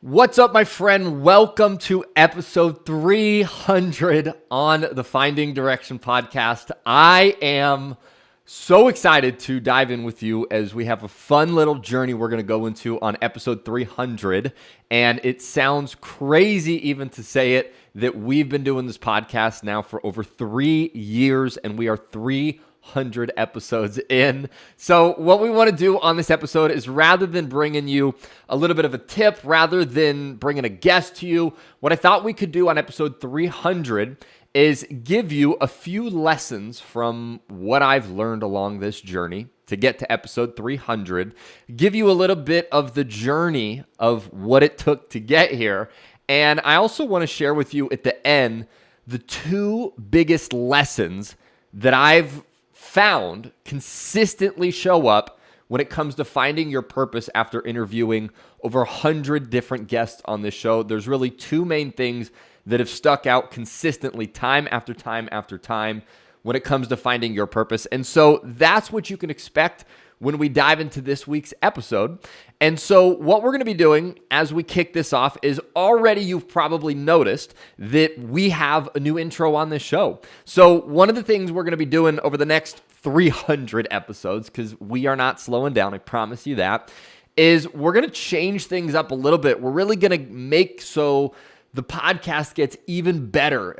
What's up, my friend? Welcome to episode 300 on the Finding Direction podcast. I am so excited to dive in with you as we have a fun little journey we're going to go into on episode 300. And it sounds crazy even to say it that we've been doing this podcast now for over 3 years and we are 300 episodes in. So what we want to do on this episode is, rather than bringing you a little bit of a tip, rather than bringing a guest to you, what I thought we could do on episode 300 is give you a few lessons from what I've learned along this journey to get to episode 300, give you a little bit of the journey of what it took to get here. And I also want to share with you at the end the two biggest lessons that I've found consistently show up when it comes to finding your purpose after interviewing over 100 different guests on this show. There's really two main things that have stuck out consistently time after time after time when it comes to finding your purpose. And so that's what you can expect when we dive into this week's episode. And so what we're going to be doing as we kick this off is, already you've probably noticed that we have a new intro on this show. So one of the things we're going to be doing over the next 300 episodes, because we are not slowing down, I promise you that, is we're going to change things up a little bit. We're really going to make so the podcast gets even better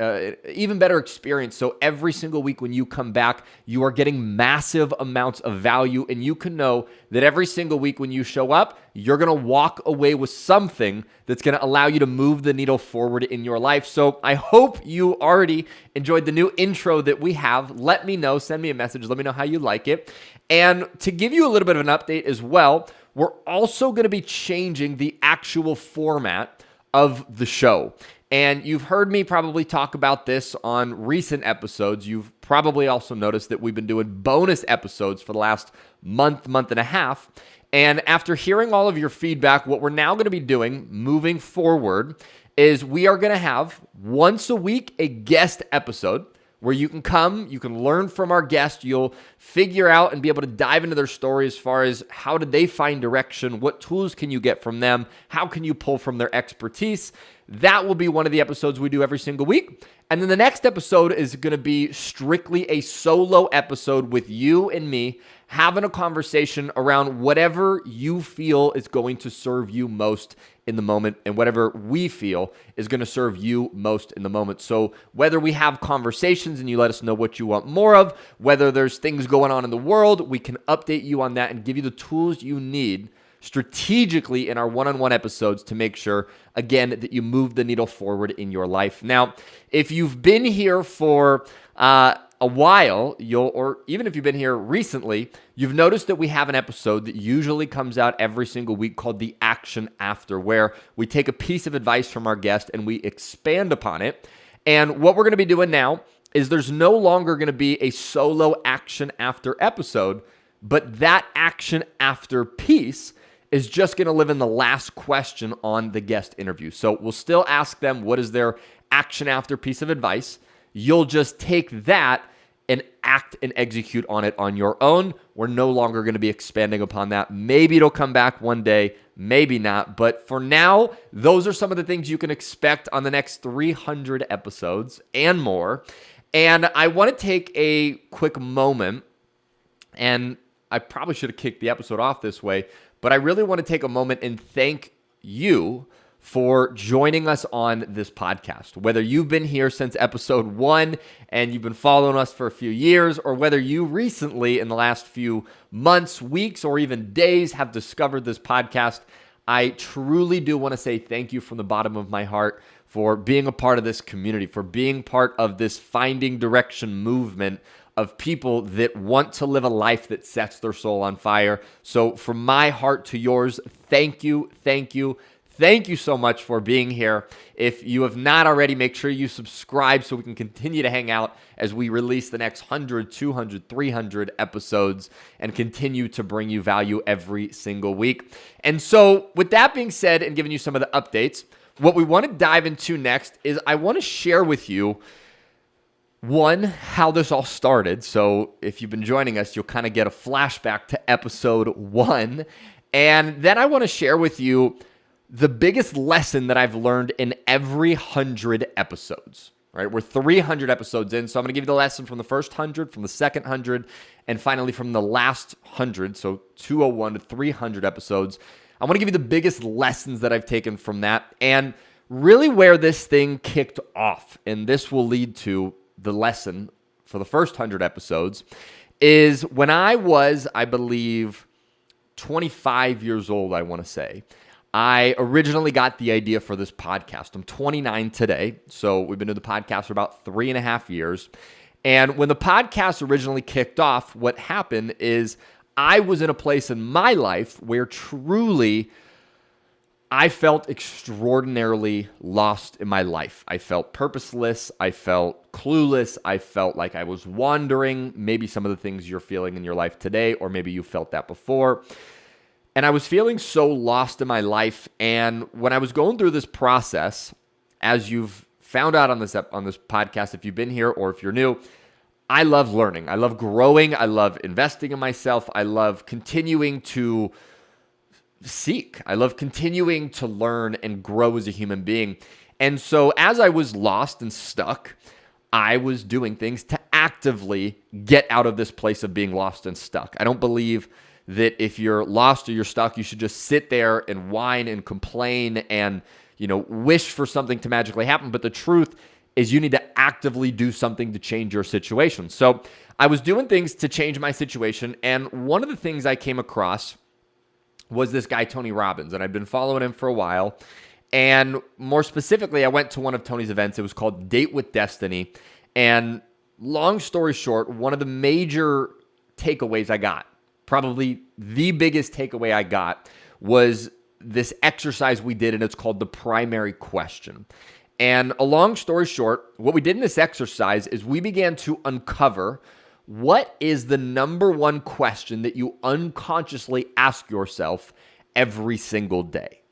experience. So every single week when you come back, you are getting massive amounts of value, and you can know that every single week when you show up, you're going to walk away with something that's going to allow you to move the needle forward in your life. So I hope you already enjoyed the new intro that we have. Let me know, send me a message, let me know how you like it. And to give you a little bit of an update as well, we're also going to be changing the actual format of the show. And you've heard me probably talk about this on recent episodes. You've probably also noticed that we've been doing bonus episodes for the last month and a half. And after hearing all of your feedback, what we're now going to be doing moving forward is we are going to have once a week a guest episode where you can come, you can learn from our guest, you'll figure out and be able to dive into their story as far as how did they find direction, what tools can you get from them, how can you pull from their expertise. That will be one of the episodes we do every single week. And then the next episode is going to be strictly a solo episode with you and me having a conversation around whatever you feel is going to serve you most in the moment, and whatever we feel is going to serve you most in the moment. So whether we have conversations and you let us know what you want more of, whether there's things going on in the world, we can update you on that and give you the tools you need strategically in our one-on-one episodes to make sure, again, that you move the needle forward in your life. Now, if you've been here for a while, or even if you've been here recently, you've noticed that we have an episode that usually comes out every single week called The Action After, where we take a piece of advice from our guest and we expand upon it. And what we're going to be doing now is there's no longer going to be a solo Action After episode, but that Action After piece is just going to live in the last question on the guest interview. So we'll still ask them what is their action after piece of advice. You'll just take that and act and execute on it on your own. We're no longer going to be expanding upon that. Maybe it'll come back one day, maybe not. But for now, those are some of the things you can expect on the next 300 episodes and more. And I want to take a quick moment, and I probably should have kicked the episode off this way, but I really want to take a moment and thank you for joining us on this podcast. Whether you've been here since episode 1 and you've been following us for a few years, or whether you recently in the last few months, weeks, or even days have discovered this podcast, I truly do want to say thank you from the bottom of my heart for being a part of this community, for being part of this Finding Direction movement of people that want to live a life that sets their soul on fire. So from my heart to yours, thank you, thank you. Thank you so much for being here. If you have not already, make sure you subscribe so we can continue to hang out as we release the next 100, 200, 300 episodes and continue to bring you value every single week. And so with that being said and giving you some of the updates, what we want to dive into next is I want to share with you, one, how this all started. So if you've been joining us, you'll kind of get a flashback to episode 1. And then I want to share with you the biggest lesson that I've learned in every 100 episodes, right? We're 300 episodes in, so I'm going to give you the lesson from the first 100, from the second 100, and finally from the last 100, so 201 to 300 episodes. I want to give you the biggest lessons that I've taken from that, and really where this thing kicked off, and this will lead to the lesson for the first 100 episodes, is when I was, I believe, 25 years old, I want to say. I originally got the idea for this podcast. I'm 29 today, so we've been doing the podcast for about 3.5 years. And when the podcast originally kicked off, what happened is I was in a place in my life where truly I felt extraordinarily lost in my life. I felt purposeless. I felt clueless. I felt like I was wandering. Maybe some of the things you're feeling in your life today, or maybe you felt that before. And I was feeling so lost in my life. And when I was going through this process, as you've found out on this podcast, if you've been here or if you're new, I love learning. I love growing. I love investing in myself. I love continuing to seek. I love continuing to learn and grow as a human being. And so as I was lost and stuck, I was doing things to actively get out of this place of being lost and stuck. I don't believe that if you're lost or you're stuck, you should just sit there and whine and complain and, wish for something to magically happen. But the truth is you need to actively do something to change your situation. So I was doing things to change my situation. And one of the things I came across was this guy, Tony Robbins. And I've been following him for a while. And more specifically, I went to one of Tony's events. It was called Date with Destiny. And long story short, one of the major takeaways I got, probably the biggest takeaway I got, was this exercise we did, and it's called the primary question. And a long story short, what we did in this exercise is we began to uncover what is the number one question that you unconsciously ask yourself every single day,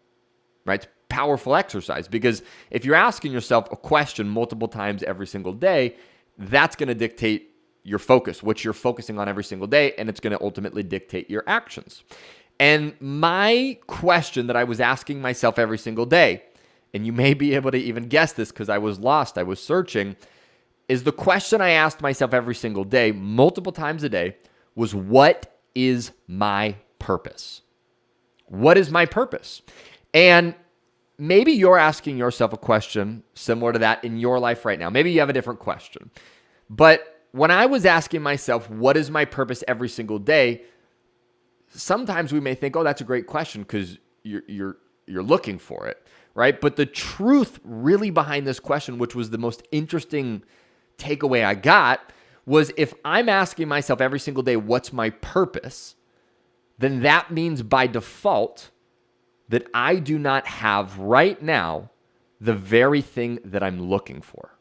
right? It's a powerful exercise because if you're asking yourself a question multiple times every single day, that's going to dictate your focus, what you're focusing on every single day, and it's going to ultimately dictate your actions. And my question that I was asking myself every single day, and you may be able to even guess this because I was lost, I was searching, is the question I asked myself every single day, multiple times a day, was what is my purpose? What is my purpose? And maybe you're asking yourself a question similar to that in your life right now. Maybe you have a different question. But when I was asking myself, what is my purpose every single day, sometimes we may think, oh, that's a great question because you're looking for it, right? But the truth really behind this question, which was the most interesting takeaway I got, was if I'm asking myself every single day, what's my purpose, then that means by default that I do not have right now the very thing that I'm looking for.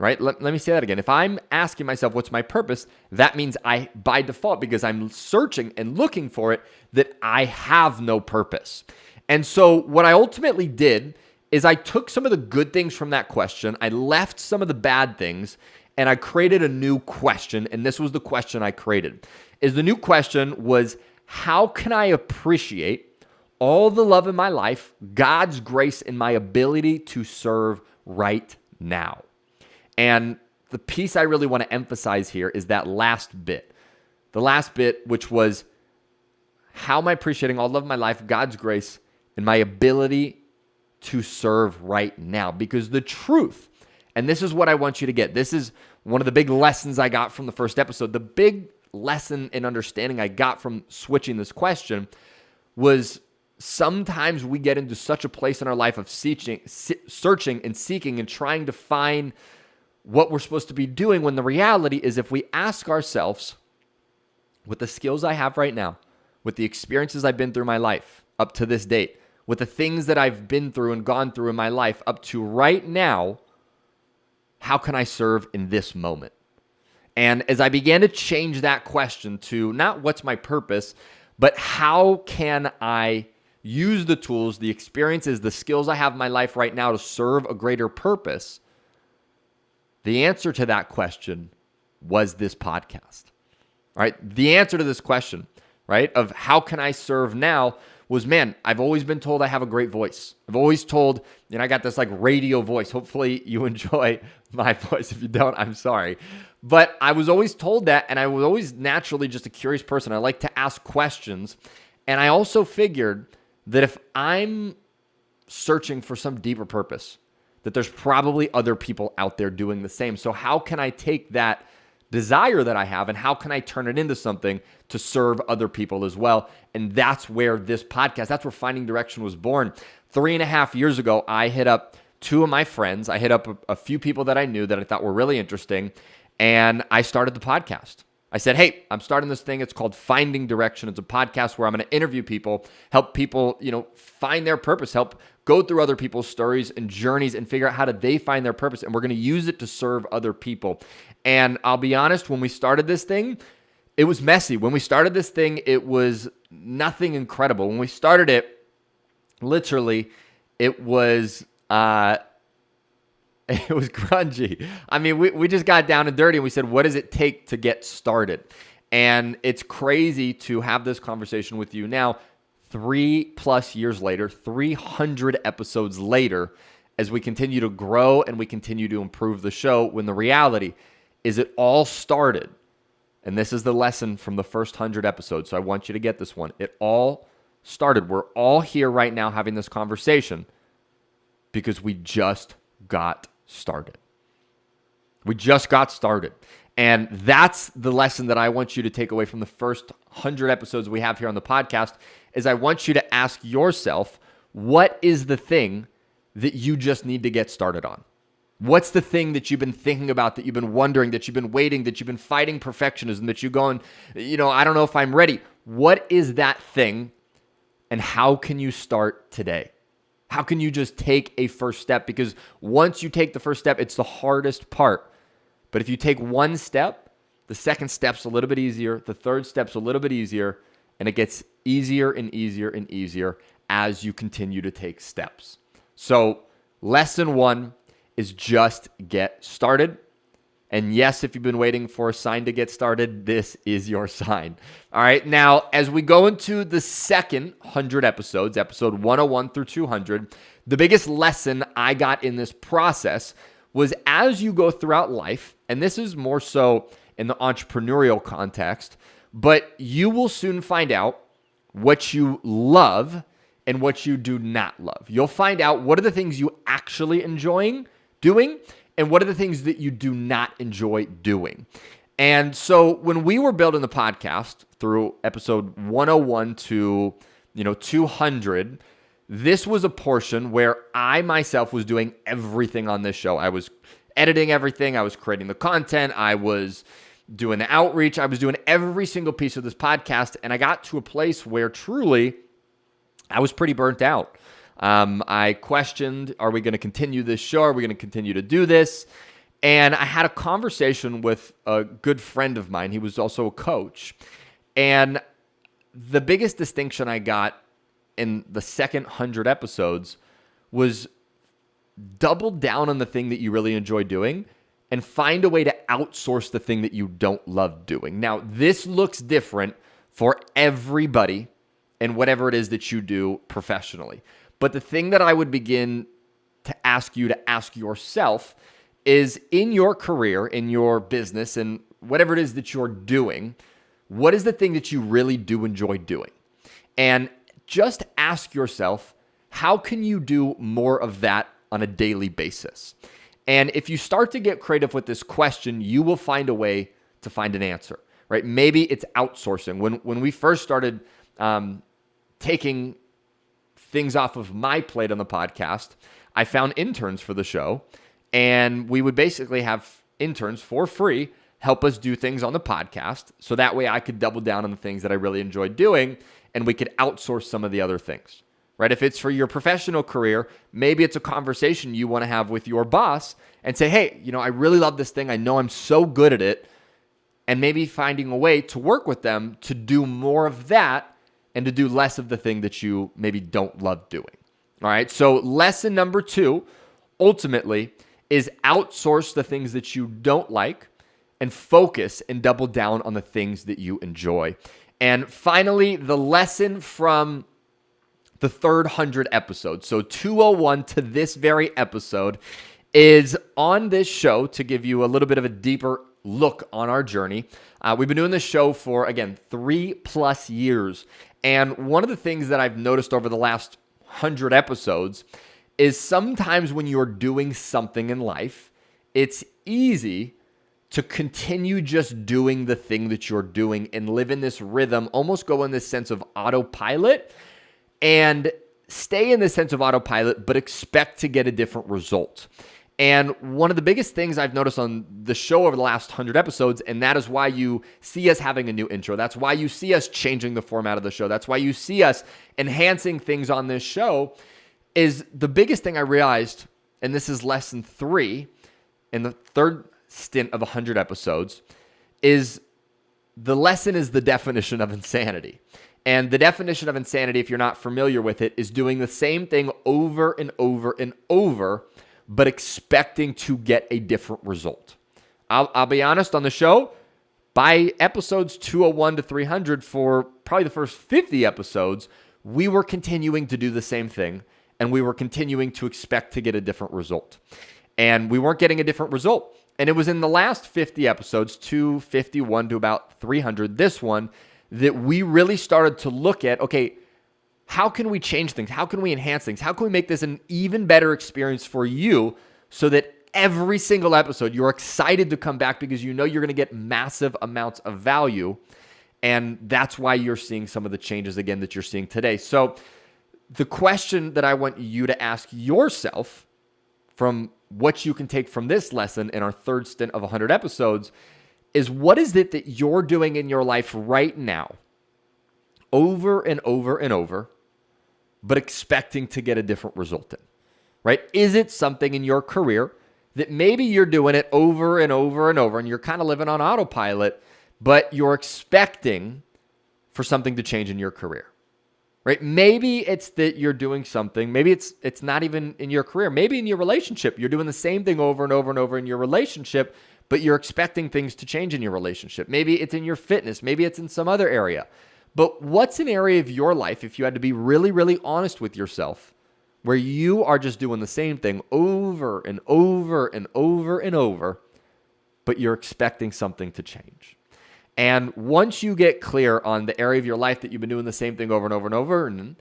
Right? Let me say that again. If I'm asking myself what's my purpose, that means I, by default, because I'm searching and looking for it, that I have no purpose. And so what I ultimately did is I took some of the good things from that question, I left some of the bad things, and I created a new question. And this was the question I created. The new question was, how can I appreciate all the love in my life, God's grace, and my ability to serve right now? And the piece I really want to emphasize here is that last bit. The last bit, which was, how am I appreciating all the love in my life, God's grace, and my ability to serve right now? Because the truth, and this is what I want you to get, this is one of the big lessons I got from the first episode. The big lesson and understanding I got from switching this question was sometimes we get into such a place in our life of searching and seeking and trying to find what we're supposed to be doing, when the reality is if we ask ourselves, with the skills I have right now, with the experiences I've been through my life up to this date, with the things that I've been through and gone through in my life up to right now, how can I serve in this moment? And as I began to change that question to not what's my purpose, but how can I use the tools, the experiences, the skills I have in my life right now to serve a greater purpose, the answer to that question was this podcast, right? The answer to this question, right, of how can I serve now, was, man, I've always been told I have a great voice. I've always told, I got this like radio voice. Hopefully you enjoy my voice. If you don't, I'm sorry. But I was always told that, and I was always naturally just a curious person. I like to ask questions. And I also figured that if I'm searching for some deeper purpose, that there's probably other people out there doing the same. So how can I take that desire that I have and how can I turn it into something to serve other people as well? And that's where this podcast, that's where Finding Direction was born. 3.5 years ago, I hit up two of my friends. I hit up a few people that I knew that I thought were really interesting, and I started the podcast. I said, hey, I'm starting this thing. It's called Finding Direction. It's a podcast where I'm going to interview people, help people, find their purpose, help go through other people's stories and journeys and figure out how do they find their purpose. And we're going to use it to serve other people. And I'll be honest, when we started this thing, it was messy. When we started this thing, it was nothing incredible. When we started it, literally, it was grungy. I mean, we just got down and dirty and we said, what does it take to get started? And it's crazy to have this conversation with you now, 3+ years later, 300 episodes later, as we continue to grow and we continue to improve the show, when the reality is it all started. And this is the lesson from the first 100 episodes. So I want you to get this one. It all started. We're all here right now having this conversation because we just got started. We just got started. And that's the lesson that I want you to take away from the first 100 episodes we have here on the podcast, is I want you to ask yourself, what is the thing that you just need to get started on? What's the thing that you've been thinking about, that you've been wondering, that you've been waiting, that you've been fighting perfectionism, that you're going, I don't know if I'm ready. What is that thing, and how can you start today? How can you just take a first step? Because once you take the first step, it's the hardest part. But if you take one step, the second step's a little bit easier, the third step's a little bit easier, and it gets easier and easier and easier as you continue to take steps. So lesson 1 is just get started. And yes, if you've been waiting for a sign to get started, this is your sign. All right. Now, as we go into the second 100 episodes, episode 101 through 200, the biggest lesson I got in this process was, as you go throughout life, and this is more so in the entrepreneurial context, but you will soon find out what you love and what you do not love. You'll find out what are the things you actually enjoy doing and what are the things that you do not enjoy doing. And so when we were building the podcast through episode 101 to 200, this was a portion where I myself was doing everything on this show. I was editing everything. I was creating the content. I was doing the outreach. I was doing every single piece of this podcast. And I got to a place where truly I was pretty burnt out. I questioned, are we going to continue this show? Are we going to continue to do this? And I had a conversation with a good friend of mine. He was also a coach. And the biggest distinction I got in the second 100 episodes was double down on the thing that you really enjoy doing and find a way to outsource the thing that you don't love doing. Now, this looks different for everybody and whatever it is that you do professionally. But the thing that I would begin to ask you to ask yourself is, in your career, in your business, and whatever it is that you're doing, what is the thing that you really do enjoy doing? And just ask yourself, how can you do more of that on a daily basis? And if you start to get creative with this question, you will find a way to find an answer, right? Maybe it's outsourcing. When we first started taking things off of my plate on the podcast, I found interns for the show, and we would basically have interns for free help us do things on the podcast, so that way I could double down on the things that I really enjoyed doing, and we could outsource some of the other things, right? If it's for your professional career, maybe it's a conversation you want to have with your boss and say, hey, I really love this thing. I know I'm so good at it, and maybe finding a way to work with them to do more of that and to do less of the thing that you maybe don't love doing. All right. So lesson number 2, ultimately, is outsource the things that you don't like and focus and double down on the things that you enjoy. And finally, the lesson from the third 100 episodes. So 201 to this very episode is on this show to give you a little bit of a deeper look on our journey. We've been doing this show for, again, 3+ years. And one of the things that I've noticed over the last 100 episodes is sometimes when you're doing something in life, it's easy to continue just doing the thing that you're doing and live in this rhythm, almost go in this sense of autopilot and stay in this sense of autopilot, but expect to get a different result. And one of the biggest things I've noticed on the show over the last 100 episodes, and that is why you see us having a new intro. That's why you see us changing the format of the show. That's why you see us enhancing things on this show, is the biggest thing I realized, and this is lesson 3 in the third stint of 100 episodes, is the lesson is the definition of insanity. And the definition of insanity, if you're not familiar with it, is doing the same thing over and over and over, but expecting to get a different result. I'll be honest, on the show, by episodes 201 to 300, for probably the first 50 episodes, we were continuing to do the same thing, and we were continuing to expect to get a different result. And we weren't getting a different result. And it was in the last 50 episodes, 251 to about 300, this one, that we really started to look at, okay, how can we change things? How can we enhance things? How can we make this an even better experience for you so that every single episode you're excited to come back because you know you're going to get massive amounts of value. And that's why you're seeing some of the changes again that you're seeing today. So the question that I want you to ask yourself from what you can take from this lesson in our third stint of 100 episodes is, what is it that you're doing in your life right now over and over and over, but expecting to get a different result in, right? Is it something in your career that maybe you're doing it over and over and over and you're kind of living on autopilot, but you're expecting for something to change in your career, right? Maybe it's that you're doing something. Maybe it's not even in your career. Maybe in your relationship, you're doing the same thing over and over and over in your relationship, but you're expecting things to change in your relationship. Maybe it's in your fitness. Maybe it's in some other area. But what's an area of your life, if you had to be really, really honest with yourself, where you are just doing the same thing over and over and over and over, but you're expecting something to change? And once you get clear on the area of your life that you've been doing the same thing over and over and over, and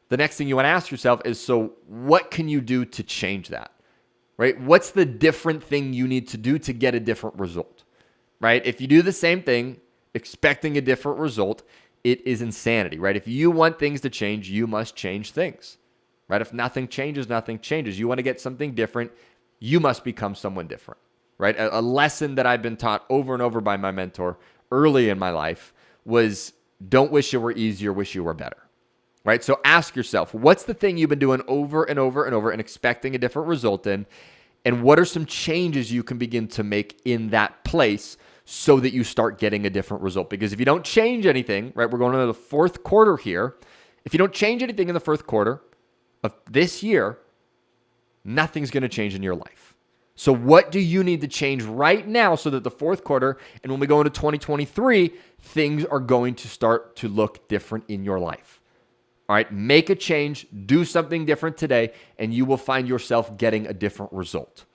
the next thing you want to ask yourself is, so what can you do to change that, right? What's the different thing you need to do to get a different result, right? If you do the same thing, expecting a different result, it is insanity, right? If you want things to change, you must change things, right? If nothing changes, nothing changes. You want to get something different, you must become someone different, right? A lesson that I've been taught over and over by my mentor early in my life was, don't wish it were easier, wish you were better, right? So ask yourself, what's the thing you've been doing over and over and over and expecting a different result in? And what are some changes you can begin to make in that place so that you start getting a different result? Because if you don't change anything, right, we're going into the fourth quarter here. If you don't change anything in the fourth quarter of this year, nothing's going to change in your life. So what do you need to change right now so that the fourth quarter, and when we go into 2023, things are going to start to look different in your life? All right, make a change, do something different today, and you will find yourself getting a different result.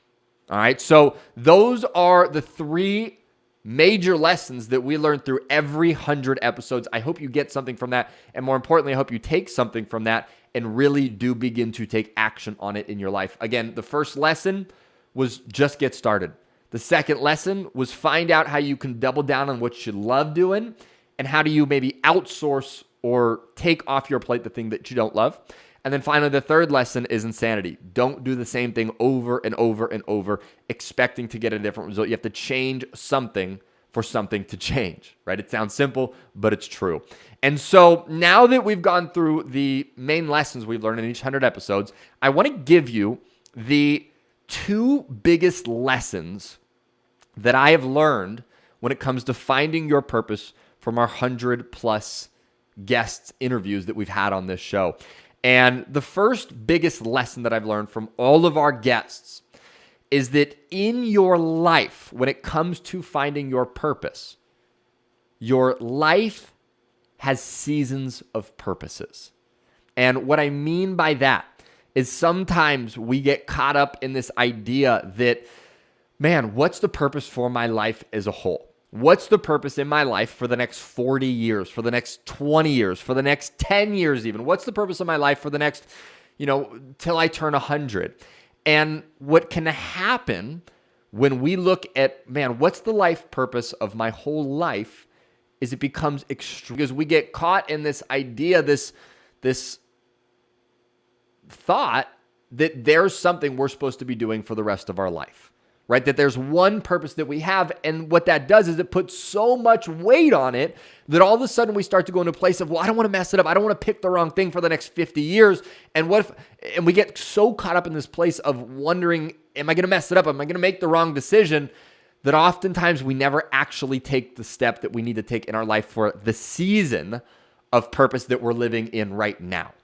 All right, so those are the 3 major lessons that we learn through every 100 episodes. I hope you get something from that. And more importantly, I hope you take something from that and really do begin to take action on it in your life. Again, the first lesson was just get started. The second lesson was find out how you can double down on what you love doing and how do you maybe outsource or take off your plate the thing that you don't love. And then finally, the third lesson is insanity. Don't do the same thing over and over and over, expecting to get a different result. You have to change something for something to change, right? It sounds simple, but it's true. And so now that we've gone through the main lessons we've learned in each 100 episodes, I want to give you the 2 biggest lessons that I have learned when it comes to finding your purpose from our 100+ guests interviews that we've had on this show. And the first biggest lesson that I've learned from all of our guests is that in your life, when it comes to finding your purpose, your life has seasons of purposes. And what I mean by that is sometimes we get caught up in this idea that, man, what's the purpose for my life as a whole? What's the purpose in my life for the next 40 years, for the next 20 years, for the next 10 years even? What's the purpose of my life for the next, till I turn 100? And what can happen when we look at, man, what's the life purpose of my whole life, is it becomes extreme, because we get caught in this idea, this thought that there's something we're supposed to be doing for the rest of our life, right? That there's one purpose that we have. And what that does is it puts so much weight on it that all of a sudden we start to go into a place of, well, I don't want to mess it up. I don't want to pick the wrong thing for the next 50 years. And we get so caught up in this place of wondering, am I going to mess it up? Am I going to make the wrong decision? That oftentimes we never actually take the step that we need to take in our life for the season of purpose that we're living in right now.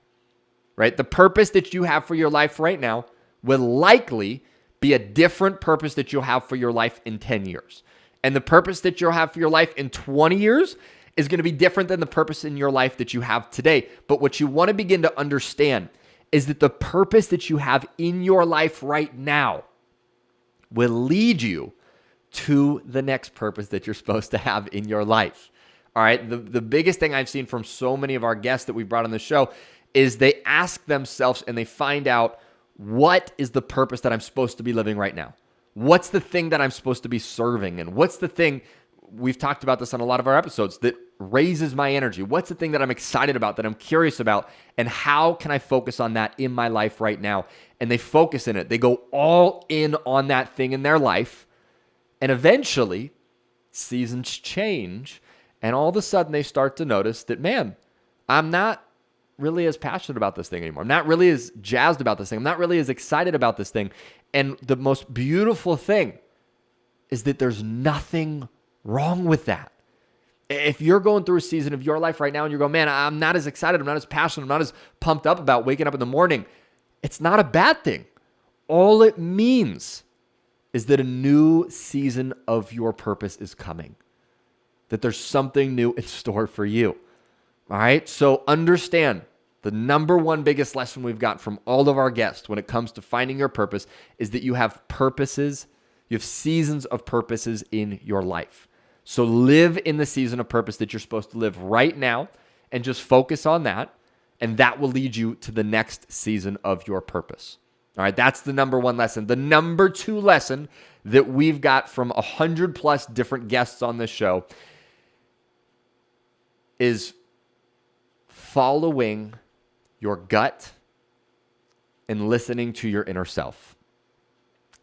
Right? The purpose that you have for your life right now will likely be a different purpose that you'll have for your life in 10 years. And the purpose that you'll have for your life in 20 years is going to be different than the purpose in your life that you have today. But what you want to begin to understand is that the purpose that you have in your life right now will lead you to the next purpose that you're supposed to have in your life. All right. The biggest thing I've seen from so many of our guests that we've brought on the show is they ask themselves and they find out, what is the purpose that I'm supposed to be living right now? What's the thing that I'm supposed to be serving? And what's the thing, we've talked about this on a lot of our episodes, that raises my energy? What's the thing that I'm excited about, that I'm curious about? And how can I focus on that in my life right now? And they focus in it. They go all in on that thing in their life. And eventually, seasons change. And all of a sudden, they start to notice that, man, I'm not really as passionate about this thing anymore. I'm not really as jazzed about this thing. I'm not really as excited about this thing. And the most beautiful thing is that there's nothing wrong with that. If you're going through a season of your life right now and you're going, man, I'm not as excited, I'm not as passionate, I'm not as pumped up about waking up in the morning, it's not a bad thing. All it means is that a new season of your purpose is coming, that there's something new in store for you. All right? So understand, the number one biggest lesson we've got from all of our guests when it comes to finding your purpose is that you have purposes, you have seasons of purposes in your life. So live in the season of purpose that you're supposed to live right now and just focus on that, and that will lead you to the next season of your purpose. All right, that's the number one lesson. The number two lesson that we've got from 100+ different guests on this show is following your gut and listening to your inner self.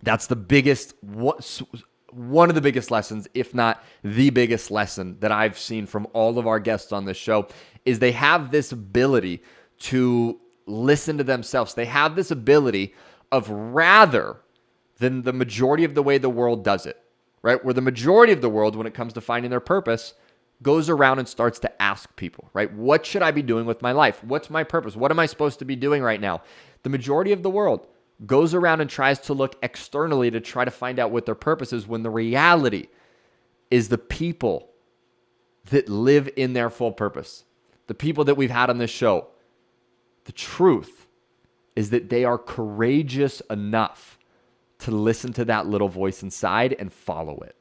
That's the biggest, one of the biggest lessons, if not the biggest lesson that I've seen from all of our guests on this show, is they have this ability to listen to themselves. They have this ability of, rather than the majority of the way the world does it, right? Where the majority of the world, when it comes to finding their purpose, goes around and starts to ask people, right? What should I be doing with my life? What's my purpose? What am I supposed to be doing right now? The majority of the world goes around and tries to look externally to try to find out what their purpose is, when the reality is the people that live in their full purpose, the people that we've had on this show, the truth is that they are courageous enough to listen to that little voice inside and follow it.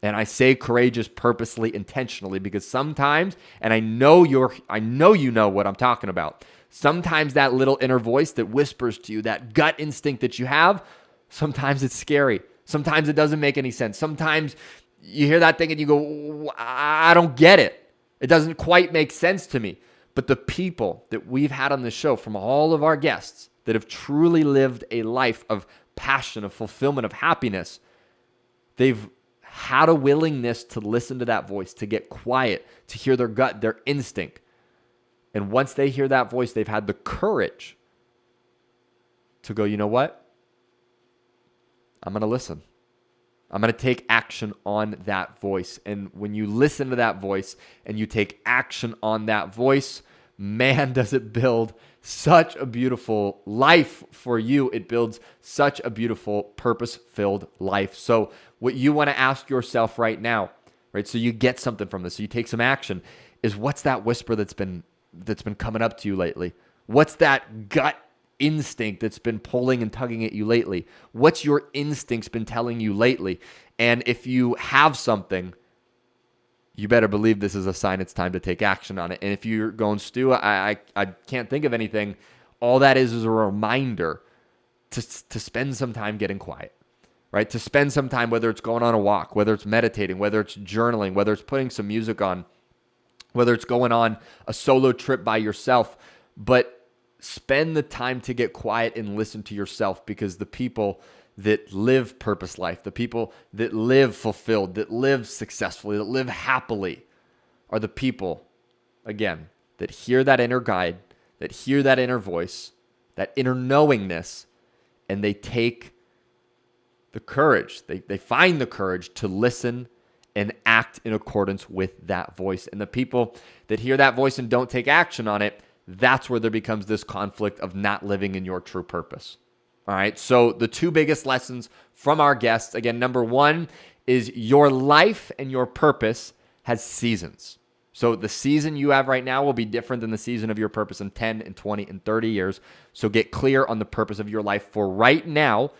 And I say courageous purposely, intentionally, because sometimes, and I know you know what I'm talking about. Sometimes that little inner voice that whispers to you, that gut instinct that you have, sometimes it's scary. Sometimes it doesn't make any sense. Sometimes you hear that thing and you go, I don't get it. It doesn't quite make sense to me. But the people that we've had on this show, from all of our guests that have truly lived a life of passion, of fulfillment, of happiness, they've had a willingness to listen to that voice, to get quiet, to hear their gut, their instinct. And once they hear that voice, they've had the courage to go, you know what? I'm going to listen. I'm going to take action on that voice. And when you listen to that voice and you take action on that voice, man, does it build such a beautiful life for you. It builds such a beautiful, purpose-filled life. So what you want to ask yourself right now, right? So you get something from this, so you take some action, is what's that whisper that's been coming up to you lately? What's that gut instinct that's been pulling and tugging at you lately? What's your instincts been telling you lately? And if you have something, you better believe this is a sign it's time to take action on it. And if you're going, Stu, I can't think of anything, all that is a reminder to spend some time getting quiet, right? To spend some time, whether it's going on a walk, whether it's meditating, whether it's journaling, whether it's putting some music on, whether it's going on a solo trip by yourself, but spend the time to get quiet and listen to yourself, because the people that live purpose life, the people that live fulfilled, that live successfully, that live happily, are the people, again, that hear that inner guide, that hear that inner voice, that inner knowingness, and they take the courage, they find the courage to listen and act in accordance with that voice. And the people that hear that voice and don't take action on it, that's where there becomes this conflict of not living in your true purpose. All right, so the two biggest lessons from our guests, again, number one is your life and your purpose has seasons. So the season you have right now will be different than the season of your purpose in 10 and 20 and 30 years. So get clear on the purpose of your life for right now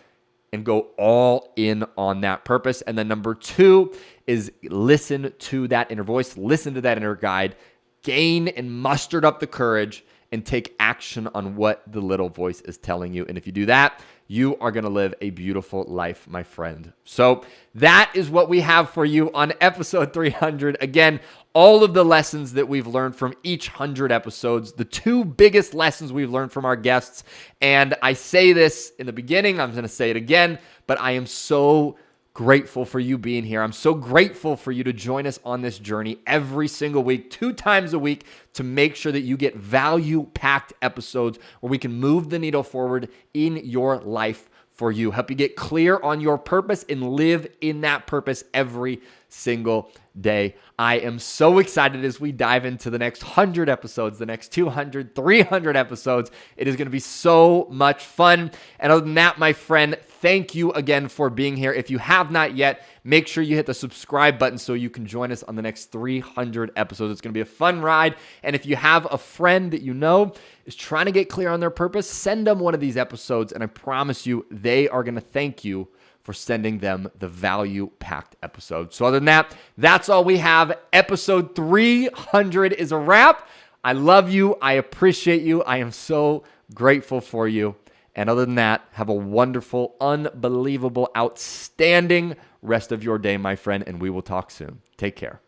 and go all in on that purpose. And then number two is listen to that inner voice, listen to that inner guide, gain and muster up the courage and take action on what the little voice is telling you. And if you do that, you are going to live a beautiful life, my friend. So that is what we have for you on episode 300. Again, all of the lessons that we've learned from each 100 episodes, the two biggest lessons we've learned from our guests. And I say this in the beginning, I'm going to say it again, but I am so grateful for you being here. I'm so grateful for you to join us on this journey every single week, 2 times a week, to make sure that you get value-packed episodes where we can move the needle forward in your life for you, help you get clear on your purpose and live in that purpose every single day. I am so excited as we dive into the next 100 episodes, the next 200, 300 episodes. It is going to be so much fun. And other than that, my friend, thank you again for being here. If you have not yet, make sure you hit the subscribe button so you can join us on the next 300 episodes. It's going to be a fun ride. And if you have a friend that you know is trying to get clear on their purpose, send them one of these episodes. And I promise you, they are going to thank you for sending them the value-packed episode. So other than that, that's all we have. Episode 300 is a wrap. I love you. I appreciate you. I am so grateful for you. And other than that, have a wonderful, unbelievable, outstanding rest of your day, my friend, and we will talk soon. Take care.